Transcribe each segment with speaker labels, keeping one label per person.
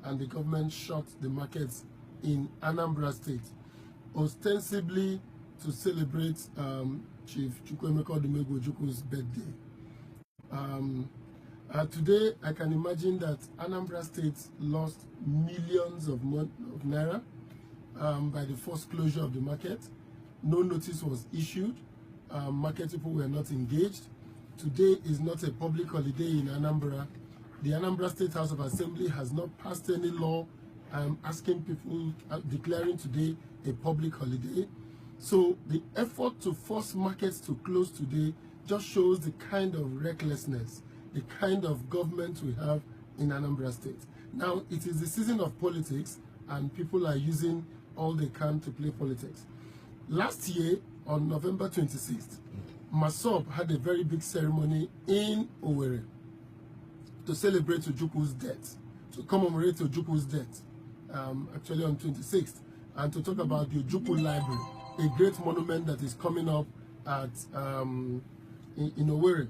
Speaker 1: and the government shut the markets in Anambra State, ostensibly to celebrate Chief Chukwuemeka Odumegwu Ojukwu's birthday. Today, I can imagine that Anambra State lost millions of naira by the forced closure of the market. No notice was issued. Market people were not engaged. Today is not a public holiday in Anambra. The Anambra State House of Assembly has not passed any law asking people, declaring today a public holiday. So the effort to force markets to close today just shows the kind of recklessness, the kind of government we have in Anambra State. Now, it is the season of politics, and people are using all they can to play politics. Last year, on November 26th, Masob had a very big ceremony in Owerri to celebrate Ojukwu's death, to commemorate Ojukwu's death, actually on 26th, and to talk about the Ojukwu Library, a great monument that is coming up at in Owerri.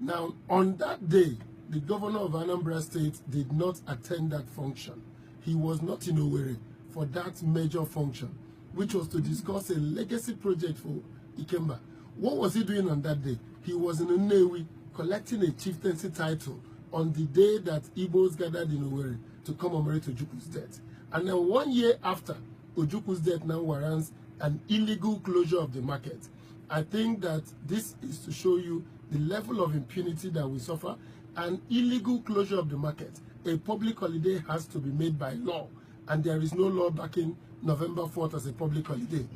Speaker 1: Now, on that day, the governor of Anambra State did not attend that function. He was not in Owerri for that major function, which was to discuss a legacy project for Ikemba. What was he doing on that day? He was in Nnewi collecting a chieftaincy title on the day that Igbos gathered in Owerri to commemorate Ojukwu's death. And then 1 year after, Ojukwu's death now warrants an illegal closure of the market. I think that this is to show you the level of impunity that we suffer. An illegal closure of the market. A public holiday has to be made by law, and there is no law backing November 4th as a public holiday.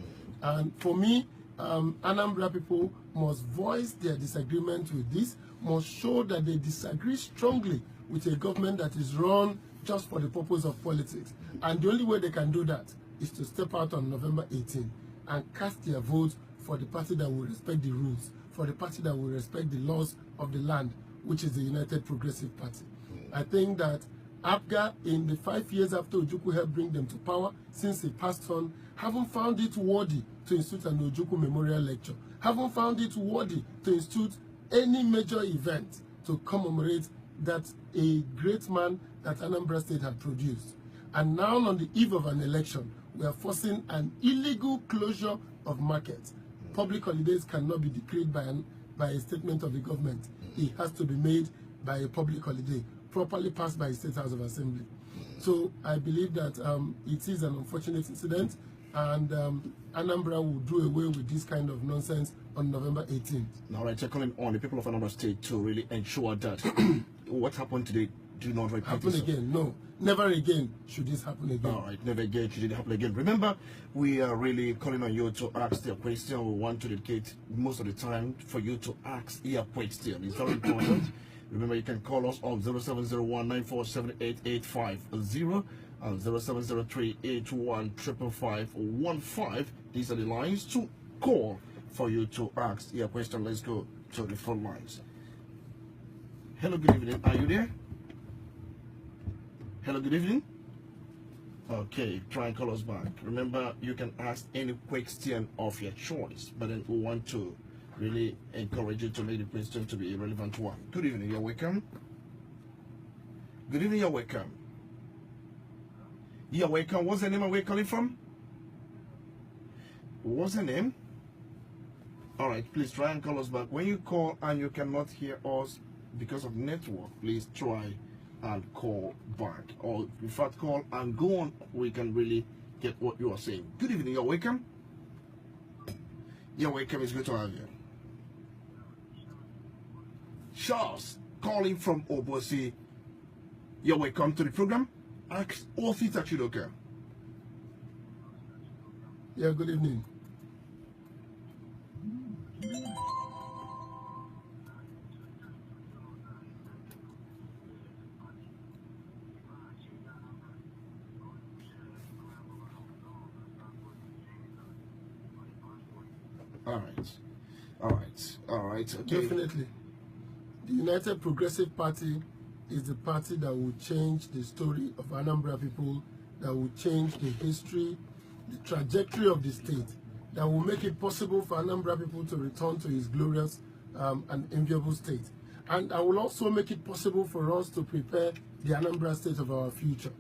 Speaker 1: And for me, Anambra people must voice their disagreement with this, must show that they disagree strongly with a government that is run just for the purpose of politics. And the only way they can do that is to step out on November 18th and cast their vote for the party that will respect the rules, for the party that will respect the laws of the land, which is the United Progressive Party. I think that APGA, in the 5 years after Ojukwu helped bring them to power, since he passed on, haven't found it worthy to institute an Ojukwu memorial lecture, haven't found it worthy to institute any major event to commemorate that a great man that Anambra State had produced. And now, on the eve of an election, we are forcing an illegal closure of markets. Public holidays cannot be decreed by a statement of the government. It has to be made by a public holiday, properly passed by the State House of Assembly. So I believe that it is an unfortunate incident, and Anambra will do away with this kind of nonsense on November 18th.
Speaker 2: All right, you're calling on the people of Anambra State to really ensure that what happened today do not repeat
Speaker 1: happen again. No, never again should this happen again.
Speaker 2: All right, never again should it happen again. Remember, we are really calling on you to ask your question. We want to dedicate most of the time for you to ask your question. It's very important. Remember, you can call us on 0701-947-8850 and 0703-815515. These are the lines to call for you to ask your question. Let's go to the phone lines. Hello, good evening. Are you there? Hello, good evening. Okay, try and call us back. Remember, you can ask any question of your choice, but then we want to really encourage you to make the question to be a relevant one. Good evening, you're welcome. Good evening, you're welcome. You're welcome. What's the name and where you calling from? What's the name? All right, please try and call us back. When you call and you cannot hear us because of network, please try and call back, or in fact call and go on. We can really get what you are saying. Good evening, you're welcome. You're welcome. It's good to have you. Charles calling from Obosi. You're welcome to the program. Ask all things that you look at.
Speaker 1: Yeah, good evening.
Speaker 2: All right. Okay.
Speaker 1: Definitely. The United Progressive Party is the party that will change the story of Anambra people, that will change the history, the trajectory of the state, that will make it possible for Anambra people to return to his glorious and enviable state. And I will also make it possible for us to prepare the Anambra state of our future.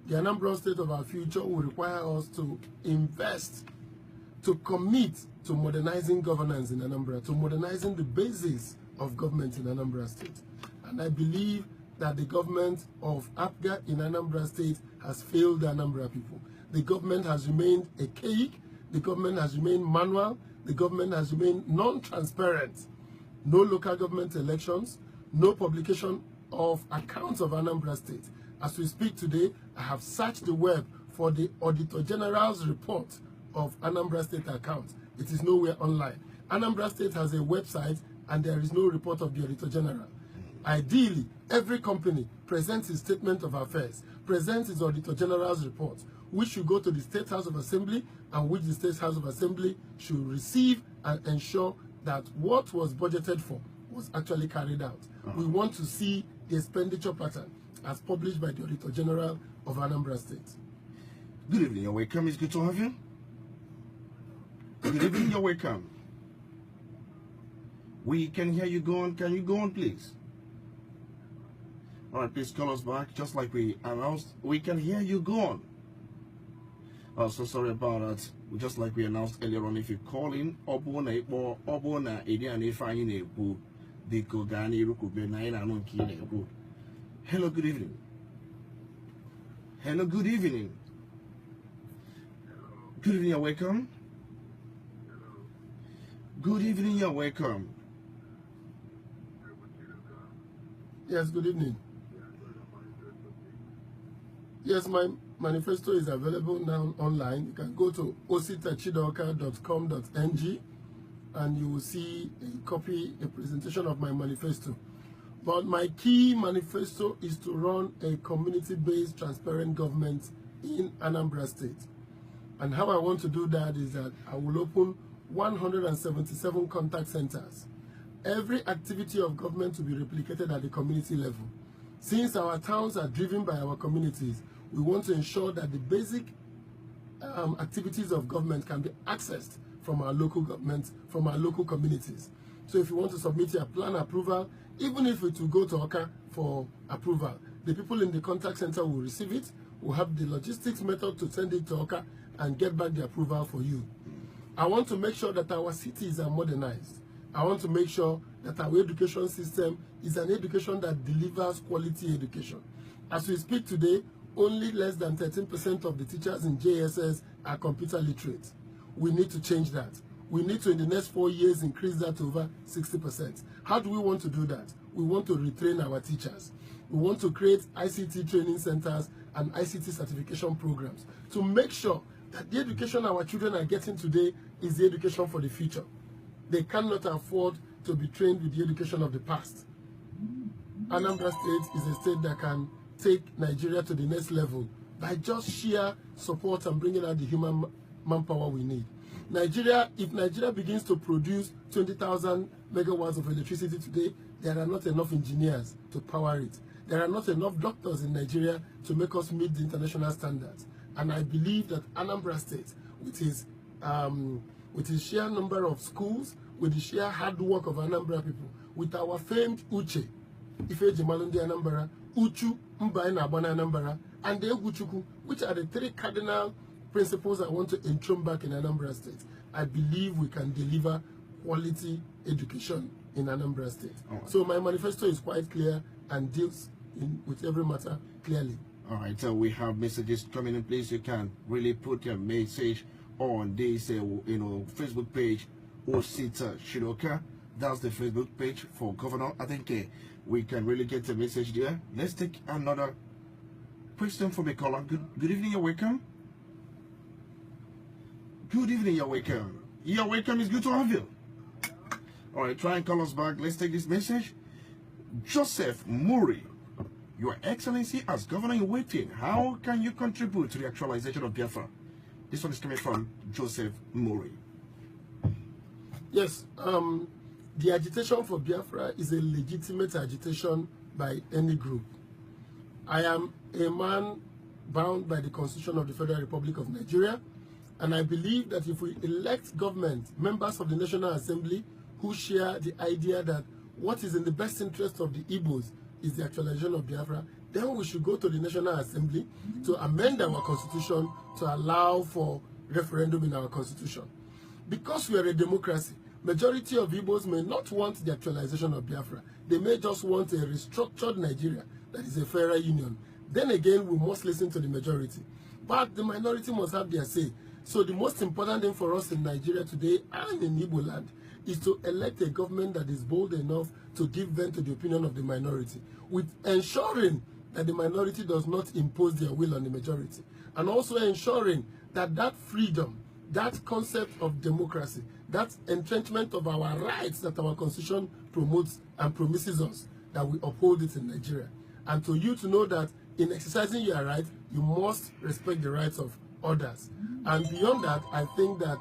Speaker 1: The Anambra state of our future will require us to invest, to commit to modernizing governance in Anambra, to modernizing the basis of government in Anambra State. And I believe that the government of APGA in Anambra State has failed the Anambra people. The government has remained archaic, the government has remained manual, the government has remained non-transparent. No local government elections, no publication of accounts of Anambra State. As we speak today, I have searched the web for the Auditor General's report of Anambra State accounts. It is nowhere online. Anambra State has a website and there is no report of the Auditor General. Ideally, every company presents its statement of affairs, presents its Auditor General's report, which should go to the State House of Assembly and which the State House of Assembly should receive and ensure that what was budgeted for was actually carried out. We want to see the expenditure pattern as published by the Auditor General of Anambra State.
Speaker 2: Good evening, you're welcome. It's good to have you. Good evening, you're welcome. We can hear you go on. Can you go on, please? All right, please call us back, just like we announced. We can hear you go on. Oh, so sorry about that. Just like we announced earlier on, if you call in, hello, good evening. Hello, good evening. Good evening, you're welcome. Good evening, you're welcome.
Speaker 1: Yes, good evening. Yes, my manifesto is available now online. You can go to ositachidoka.com.ng and you will see a copy, a presentation of my manifesto. But my key manifesto is to run a community-based, transparent government in Anambra State. And how I want to do that is that I will open 177 contact centers. Every activity of government will be replicated at the community level. Since our towns are driven by our communities, we want to ensure that the basic activities of government can be accessed from our local government, from our local communities. So if you want to submit your plan approval, even if it will go to Oka for approval, the people in the contact center will receive it, will have the logistics method to send it to Oka and get back the approval for you. I want to make sure that our cities are modernized. I want to make sure that our education system is an education that delivers quality education. As we speak today, only less than 13% of the teachers in JSS are computer literate. We need to change that. We need to, in the next 4 years, increase that to over 60%. How do we want to do that? We want to retrain our teachers. We want to create ICT training centers and ICT certification programs to make sure that the education our children are getting today is the education for the future. They cannot afford to be trained with the education of the past. Anambra State is a state that can take Nigeria to the next level by just sheer support and bringing out the human manpower we need. If Nigeria begins to produce 20,000 megawatts of electricity today, there are not enough engineers to power it. There are not enough doctors in Nigeria to make us meet the international standards. And I believe that Anambra State, with its sheer number of schools, with the sheer hard work of Anambra people, with our famed Uche, Ifeji Malundi Anambra, Uchu, Mbae Nabana Anambra, and the Eguchuku, which are the 3 cardinal principles I want to enthrone back in Anambra State. I believe we can deliver quality education in Anambra State. Right. So my manifesto is quite clear and deals with every matter clearly.
Speaker 2: All right, so we have messages coming in. Please, you can really put your message on this, Facebook page, Osita Chidoka. That's the Facebook page for Governor. I think we can really get the message there. Let's take another question from a caller. Good evening, you're welcome. Good evening, you're welcome. You're welcome, it's good to have you. All right, try and call us back. Let's take this message. Joseph Murray, Your Excellency, as Governor in waiting, how can you contribute to the actualization of Biafra? This one is coming from Joseph Murray.
Speaker 1: Yes, the agitation for Biafra is a legitimate agitation by any group. I am a man bound by the Constitution of the Federal Republic of Nigeria, and I believe that if we elect government, members of the National Assembly, who share the idea that what is in the best interest of the Igbos is the actualization of Biafra, then we should go to the National Assembly to amend our constitution to allow for referendum in our constitution. Because we are a democracy, majority of Igbos may not want the actualization of Biafra. They may just want a restructured Nigeria that is a fairer union. Then again, we must listen to the majority. But the minority must have their say. So the most important thing for us in Nigeria today and in Igbo land is to elect a government that is bold enough to give vent to the opinion of the minority, with ensuring that the minority does not impose their will on the majority, and also ensuring that that freedom, that concept of democracy, that entrenchment of our rights that our constitution promotes and promises us, that we uphold it in Nigeria. And to you to know that in exercising your right, you must respect the rights of others. And beyond that, I think that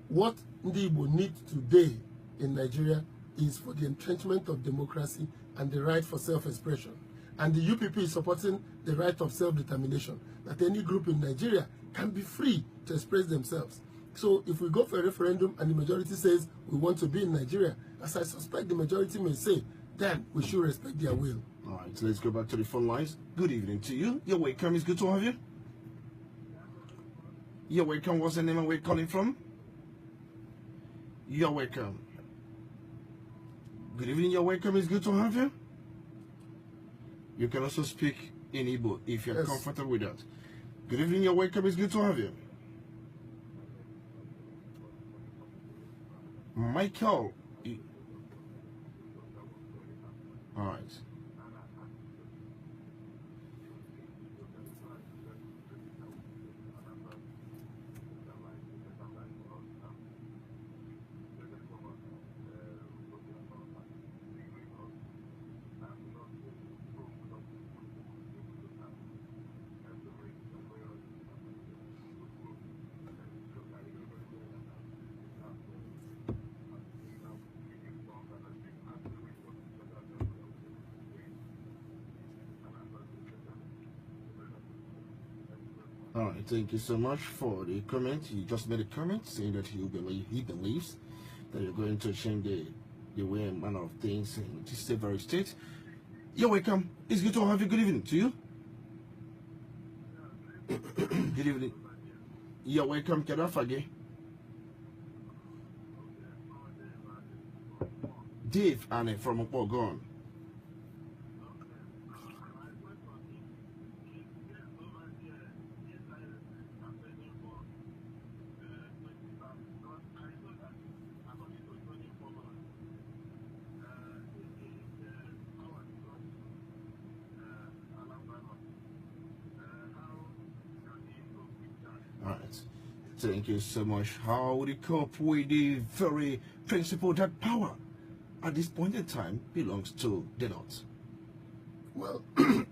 Speaker 1: what Ndi Igbo need today in Nigeria is for the entrenchment of democracy and the right for self-expression. And the UPP is supporting the right of self-determination, that any group in Nigeria can be free to express themselves. So if we go for a referendum and the majority says we want to be in Nigeria, as I suspect the majority may say, then we should respect their will.
Speaker 2: All right, so let's go back to the phone lines. Good evening to you. You're welcome. It's good to have you. You're welcome. What's the name and where you're calling from? You're welcome. Good evening. You're welcome. It's good to have you. You can also speak in Igbo if you're comfortable with that. Good evening. You're welcome. It's good to have you. Michael. All right. All right, thank you so much for the comment. He just made a comment saying that he believes that you're going to change the way and manner of things in this very state. You're welcome. It's good to have you. Good evening to you. Good evening. You're welcome, Kedafage. Dave Anne from Opogon. Thank you so much. How would you cope with the very principle that power at this point in time belongs to the North?
Speaker 1: Well,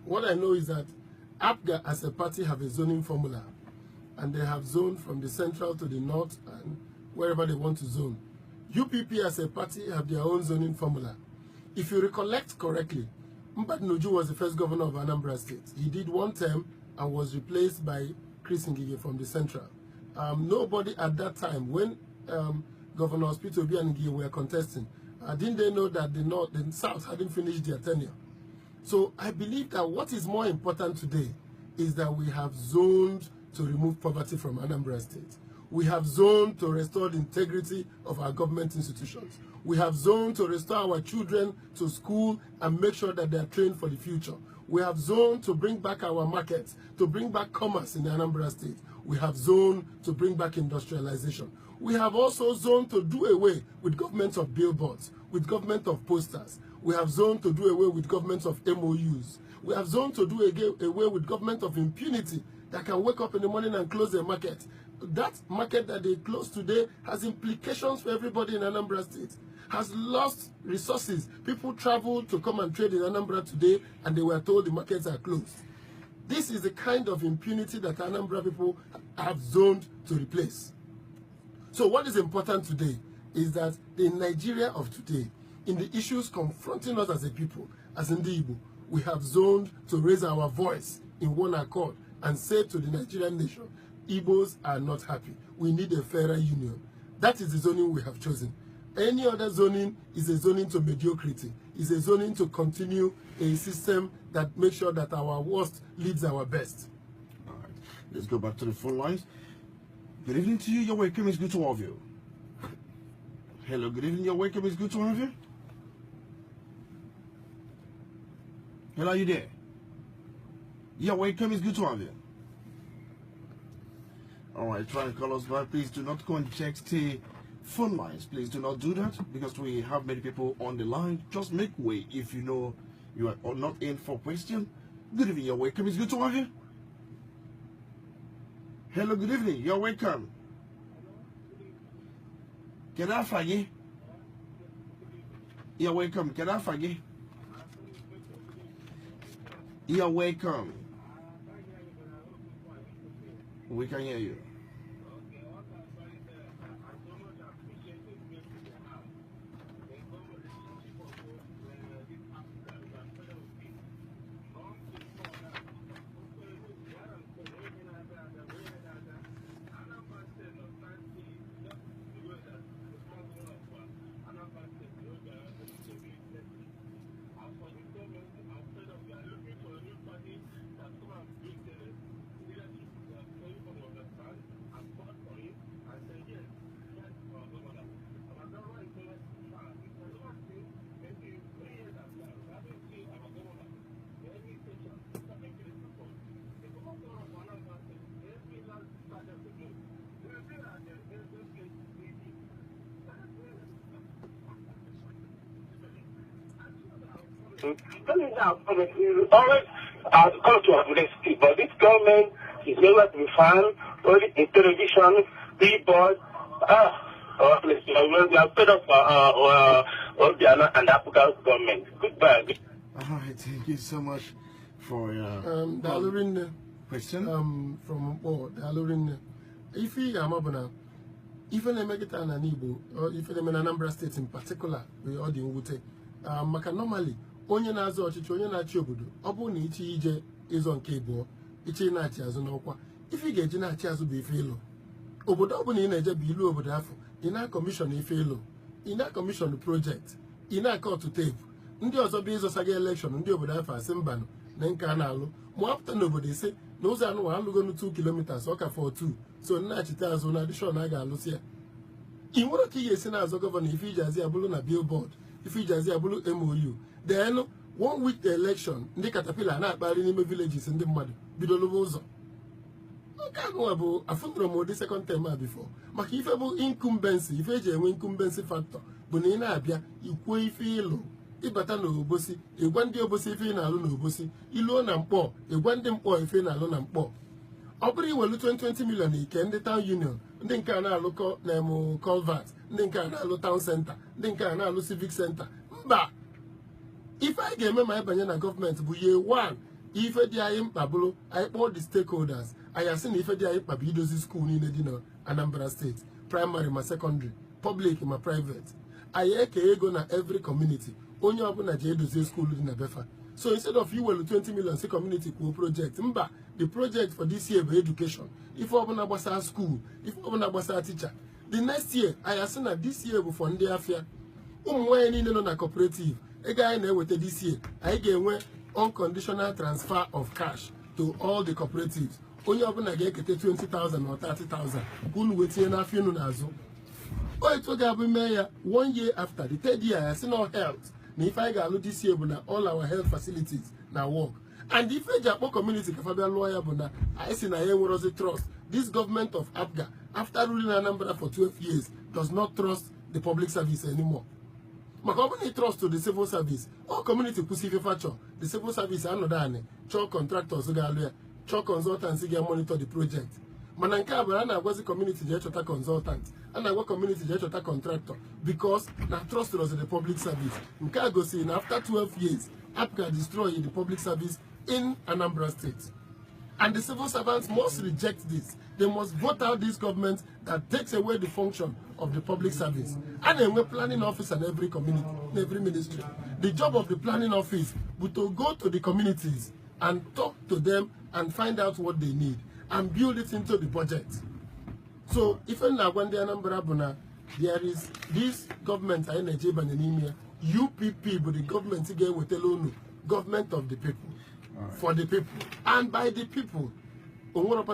Speaker 1: what I know is that APGA as a party have a zoning formula, and they have zoned from the central to the north and wherever they want to zone. UPP as a party have their own zoning formula. If you recollect correctly, Mbadinuju was the first governor of Anambra State. He did one term and was replaced by Chris Ngige from the central. Nobody at that time, when Governors Peter Obi and Ngige were contesting, didn't they know that the South hadn't finished their tenure? So I believe that what is more important today is that we have zoned to remove poverty from Anambra State. We have zoned to restore the integrity of our government institutions. We have zoned to restore our children to school and make sure that they are trained for the future. We have zoned to bring back our markets, to bring back commerce in the Anambra State. We have zoned to bring back industrialization. We have also zoned to do away with governments of billboards, with government of posters. We have zoned to do away with governments of MOUs. We have zoned to do away with government of impunity that can wake up in the morning and close a market. That market that they close today has implications for everybody in Anambra State, has lost resources. People travel to come and trade in Anambra today and they were told the markets are closed. This is the kind of impunity that Anambra people have zoned to replace. So what is important today is that the Nigeria of today, in the issues confronting us as a people, as Ndi Igbo, we have zoned to raise our voice in one accord and say to the Nigerian nation, Igbos are not happy. We need a fairer union. That is the zoning we have chosen. Any other zoning is a zoning to mediocrity, is a zoning to continue a system that makes sure that our worst leads our best.
Speaker 2: All right, let's go back to the phone lines. Good evening to you. You're welcome. It's good to have you. Hello, good evening. You're welcome. It's good to have you. Hello, are you there? You're welcome. It's good to have you. All right, try and call us back. Please do not conject the phone lines. Please do not do that because we have many people on the line. Just make way if you know you are not in for question. Good evening. You're welcome. It's good to have you. Hello, good evening. You're welcome. Can I forget? You're welcome. Can I forget? You're welcome. We can hear you.
Speaker 3: Always come to university, but this government is nowhere to be found. Only in television, billboard. Please, we are fed up Obiano and African government. Goodbye.
Speaker 2: All right, thank you so much for your
Speaker 1: the
Speaker 2: question.
Speaker 1: From the Alorin. If he amabana, even a megatan and Igbo, or if in Anambra State in particular, we all the Ungute, maka normally. Onye na-azụ ọchịchị onye na-achị obodo ọ bụrụ na iche ije ịzọ nke ịbụọ iche na-achị azụ n'ọkwa ife ị ga-eji na-achị azụ bụ ife ịlụ obodo ọ bụla ị na-eje bụ ilu obodo afọ ị na-akọmishọn ife ịlụ ị na-akọmishọn projekti ị na-aka ọtụ teepu ndị ọzọ bụ ịzọsaga elekshọn ndị obodo afọ asị mbanụ na nke a na-alụ ma apụta n'obodo ise na ụzọ anụwa alụgonu 2 kilometers ọ ka fọ 2 so na-achịte azụ na adishọn a ga-alụsi ya ị nwere ka ị ga-esi na-azọ gọvanọ ife iji azị ya bụrụ na billboard ife iji azị ya bụrụ MOU. Then 1 week the election, ndị caterpillar na-akpagharị n'ime villages ndị mmadụ bidoro ụzọ. Nke anụwa bụ afụndụrụ m ụdị second term a before maka ife bụ incumbency ife eji enwe incumbency factor bụ na ị na-abịa ikwuo ife ịlụ ịbata n'obosi ịgwa ndị obosi ife ị na-alụ n'obosi iluo na mkpọ ịgwa ndị mkpọ ife ị na-alụ na mkpọ ọ bụrụ iwelu 20 million ike ndị town union ndị nke a na-alụkọ na-emu culvert ndị nke a na-alụ town center ndị nke a na-alụ civic center mba ife anyị ga-eme ma anyị banye na gọọmenti bụ ye 1 ife dị anyị mkpa bụrụ anyị kpọọ the stakeholders anyị asị na ife dị anyị mkpa bụ idozi skuul niile dị na Anambra steeti praịmarị ma sekọndịrị public ma private anyị eke ego na every community onye ọbụla ji edozie skuul dị na befa so instead of iwelu 20 million si community kwuo project mba the project for this year bụ education ife ọbụla gbasara skuul ife ọbụla gbasara teacher the next year anyị asị na this year bụ for ndị afịa ụmụ nwaanyị niile nọ na cooperative ego anyị na-eweta this year anyị ga-enwe unconditional transfer of cash to all the cooperatives onye ọbụla ga-ekete 20,000 or 30,000 ka unu wetinye n'afọ unu n'azụ otu ga-abụ mee ya 1 year after the 3rd year ya si na health na ife anyị ga-alụ this year bụ na all our health facilities na work and ife eji akpọ community ka fabia lụọ ya bụ na anyị si na ya enwerozi trust this government of APGA after ruling Anambra for 12 years does not trust the public service anymore. Maka ọ bụ na trust to the civil service all community kwụsị ife fachọ the civil service anọdụ anị chọọ contractors ga-alụ ya chọọ consultants ga-monitor the project mana nke a bụ a na-agwazi community ji echọta consultant a na-agwa community ji echọta contractor because na trust was the public service nke a gosiri na after 12 years APGA destroy the public service in Anambra State and the civil servants must reject this. They must vote out this government that takes away the function of the public service. And then we're planning office in every community, in every ministry. The job of the planning office would to go to the communities and talk to them and find out what they need and build it into the budget. So if when the Anambra Buna there is this government I Nigeria anemia. UPP, but the government again with the government of the people, for the people, and by the people. All right,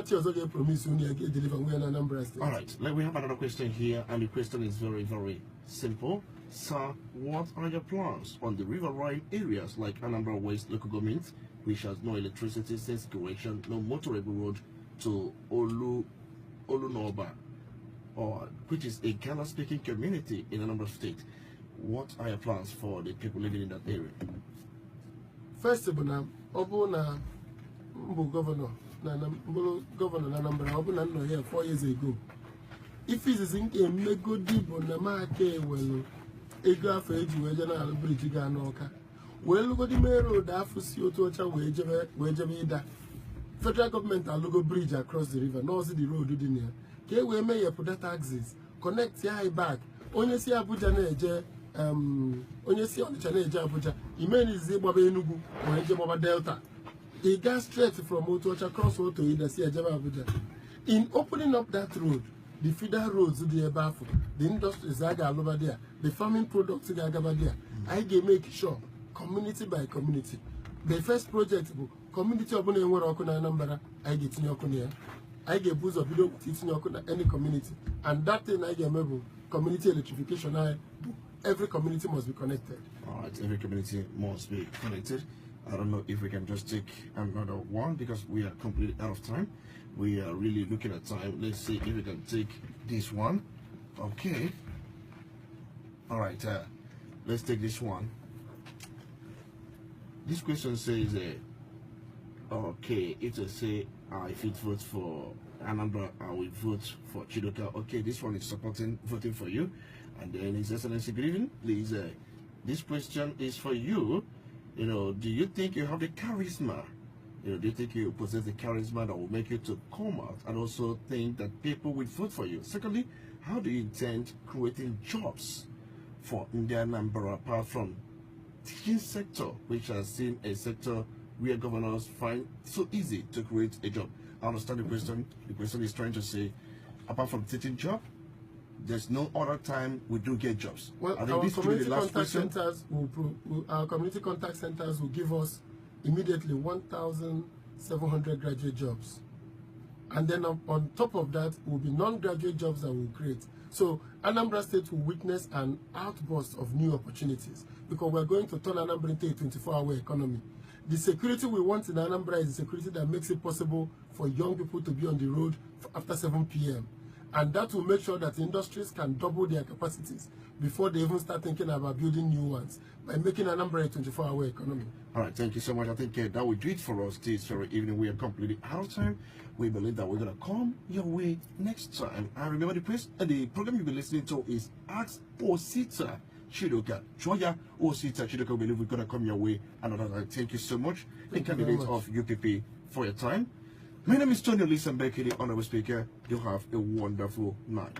Speaker 2: we have another question here, and the question is very, very simple. Sir, what are your plans on the riverine areas like Anambra West local government, which has no electricity since correction, no motorable road to Olunoba, or which is a Ghana-speaking community in Anambra State? What are your plans for the people living in that area?
Speaker 1: First of all, governor Anambra, here 4 years ago. If it is in a mego deep on the market, well, a graph age, we're general bridge Ganoka. Well, go the main road, after CO2 wage, federal government and logo bridge across the river, no see the road in here. Okay, we may put that taxes, connect the high back. Only see Abuja Neje, only see on the channel Abuja, Imeni Zimbabwe Enugu, or Ejaba Delta. He got straight from Otocha across to Idasi Ajaba Abuja. In opening up that road, the feeder roads to the Biafra, the industry Zaga over there, the farming products over there, I can make sure community by community. The first project, community of Anambra, I get in your corner. I get boost of video in your corner, any community. And that thing I get community electrification, every community must be connected.
Speaker 2: All right, every community must be connected. I don't know if we can just take another one because we are completely out of time. We are really looking at time. Let's see if we can take this one. Okay. All right. Let's take this one. This question says, okay, if they say, if it votes for Anambra, I will vote for Chidoka. Okay, this one is voting for you. And then His Excellency, good evening. Please, this question is for you. You know, do you think you have the charisma? You know, do you think you possess the charisma that will make you to come out and also think that people will vote for you? Secondly, how do you intend creating jobs for Indian Anambra apart from teaching sector, which has seen a sector where governors find so easy to create a job? I understand the question. The question is trying to say, apart from teaching job, there's no other time we do get jobs.
Speaker 1: Well,
Speaker 2: I think this will be the last question.
Speaker 1: Our community contact centers will give us immediately 1,700 graduate jobs. And then on top of that will be non-graduate jobs that we'll create. So Anambra State will witness an outburst of new opportunities because we're going to turn Anambra into a 24-hour economy. The security we want in Anambra is the security that makes it possible for young people to be on the road after 7 p.m. And that will make sure that industries can double their capacities before they even start thinking about building new ones by making Anambra a 24-hour economy.
Speaker 2: All right, thank you so much. I think that will do it for us this very evening. We are completely out of time. We believe that we're going to come your way next time. And remember, the program you'll be listening to is Ask Osita Chidoka. Joya Osita Chidoka. We believe we're going to come your way another time. Thank you so much. The candidate of UPP for your time. My name is Tony Lisan Bekiri, Honorable Speaker. You have a wonderful night.